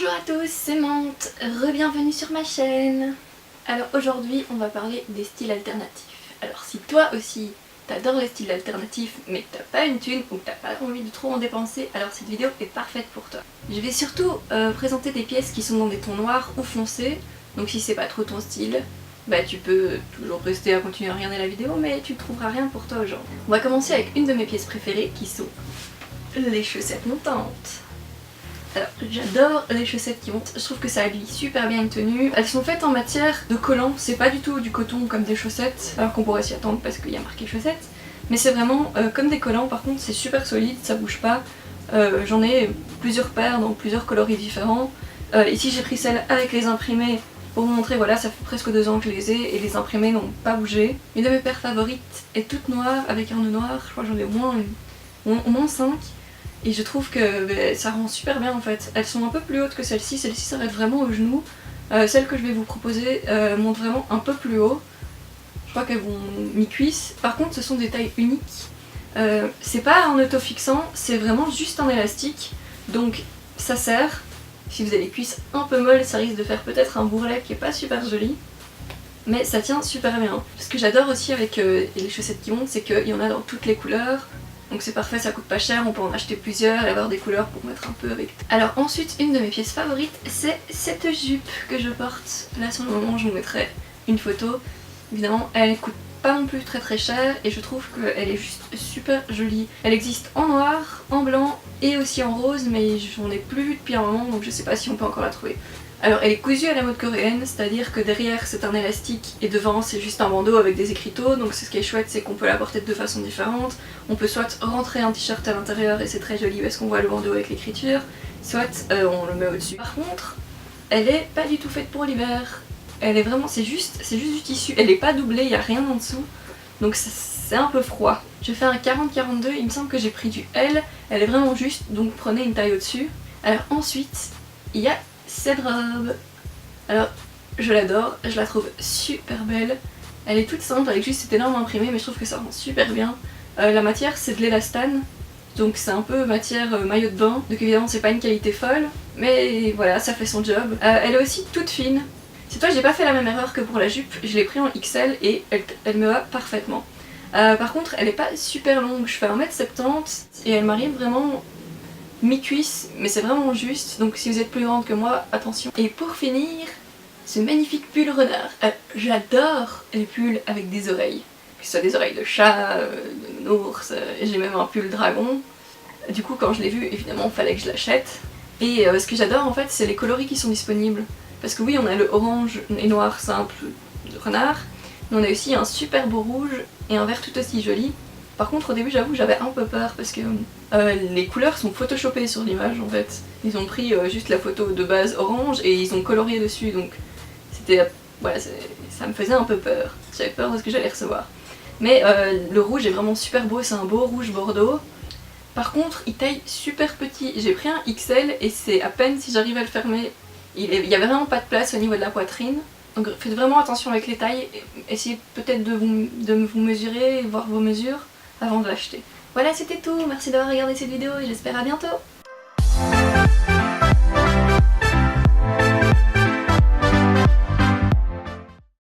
Bonjour à tous, c'est Mante, re-bienvenue sur ma chaîne. Alors aujourd'hui on va parler des styles alternatifs. Alors si toi aussi t'adores les styles alternatifs mais que t'as pas une thune ou que t'as pas envie de trop en dépenser, alors cette vidéo est parfaite pour toi. Je vais surtout présenter des pièces qui sont dans des tons noirs ou foncés, donc si c'est pas trop ton style, bah tu peux toujours rester à continuer à regarder la vidéo mais tu trouveras rien pour toi aujourd'hui. On va commencer avec une de mes pièces préférées qui sont les chaussettes montantes. Alors j'adore les chaussettes qui montent, je trouve que ça habille super bien une tenue. Elles sont faites en matière de collant, c'est pas du tout du coton comme des chaussettes, alors qu'on pourrait s'y attendre parce qu'il y a marqué chaussettes. Mais c'est vraiment comme des collants, par contre c'est super solide, ça bouge pas. J'en ai plusieurs paires dans plusieurs coloris différents. Ici j'ai pris celle avec les imprimés pour vous montrer, voilà, ça fait presque 2 ans que je les ai et les imprimés n'ont pas bougé. Une de mes paires favorites est toute noire avec un nœud noir, je crois que j'en ai au moins 5. Et je trouve que ça rend super bien en fait. Elles sont un peu plus hautes que celle-ci s'arrête vraiment au genou. Celles que je vais vous proposer montent vraiment un peu plus haut. Je crois qu'elles vont mi-cuisse. Par contre ce sont des tailles uniques. C'est pas en auto-fixant, c'est vraiment juste un élastique. Donc ça sert. Si vous avez les cuisses un peu molles, ça risque de faire peut-être un bourrelet qui est pas super joli. Mais ça tient super bien. Ce que j'adore aussi avec les chaussettes qui montent, c'est qu'il y en a dans toutes les couleurs. Donc c'est parfait, ça coûte pas cher, on peut en acheter plusieurs et avoir des couleurs pour mettre un peu avec. Alors ensuite, une de mes pièces favorites, c'est cette jupe que je porte. Là sur le moment, je vous mettrai une photo. Évidemment, elle coûte pas non plus très cher et je trouve qu'elle est juste super jolie. Elle existe en noir, en blanc et aussi en rose, mais j'en ai plus vu depuis un moment, donc je sais pas si on peut encore la trouver. Alors elle est cousue à la mode coréenne, c'est-à-dire que derrière c'est un élastique et devant c'est juste un bandeau avec des écriteaux, donc ce qui est chouette c'est qu'on peut la porter de 2 façons différentes. On peut soit rentrer un t-shirt à l'intérieur et c'est très joli parce qu'on voit le bandeau avec l'écriture, soit on le met au-dessus. Par contre, elle est pas du tout faite pour l'hiver. Elle est vraiment, c'est juste du tissu, elle est pas doublée, il n'y a rien en dessous, donc c'est un peu froid. Je fais un 40-42, il me semble que j'ai pris du L, elle est vraiment juste, donc prenez une taille au-dessus. Alors ensuite, il y a cette robe. Alors je l'adore, je la trouve super belle. Elle est toute simple avec juste cette énorme imprimée mais je trouve que ça rend super bien. La matière c'est de l'élastane, donc c'est un peu matière maillot de bain, donc évidemment c'est pas une qualité folle, mais voilà, ça fait son job. Elle est aussi toute fine. Cette fois j'ai pas fait la même erreur que pour la jupe, je l'ai pris en XL et elle me va parfaitement. Par contre elle est pas super longue, je fais 1m70 et elle m'arrive vraiment mi-cuisse, mais c'est vraiment juste, donc si vous êtes plus grande que moi, attention. Et pour finir, ce magnifique pull renard. J'adore les pulls avec des oreilles, que ce soit des oreilles de chat, de nounours, j'ai même un pull dragon. Du coup quand je l'ai vu, évidemment il fallait que je l'achète. Et ce que j'adore en fait, c'est les coloris qui sont disponibles. Parce que oui, on a le orange et noir simple de renard, mais on a aussi un super beau rouge et un vert tout aussi joli. Par contre au début j'avoue j'avais un peu peur parce que les couleurs sont photoshopées sur l'image en fait. Ils ont pris juste la photo de base orange et ils ont colorié dessus, donc c'était, voilà, ça me faisait un peu peur. J'avais peur de ce que j'allais recevoir. Mais le rouge est vraiment super beau, c'est un beau rouge bordeaux. Par contre il taille super petit, j'ai pris un XL et c'est à peine si j'arrive à le fermer. Il y avait vraiment pas de place au niveau de la poitrine. Donc faites vraiment attention avec les tailles, essayez peut-être de vous mesurer, voir vos mesures avant de l'acheter. Voilà, c'était tout, merci d'avoir regardé cette vidéo et j'espère à bientôt.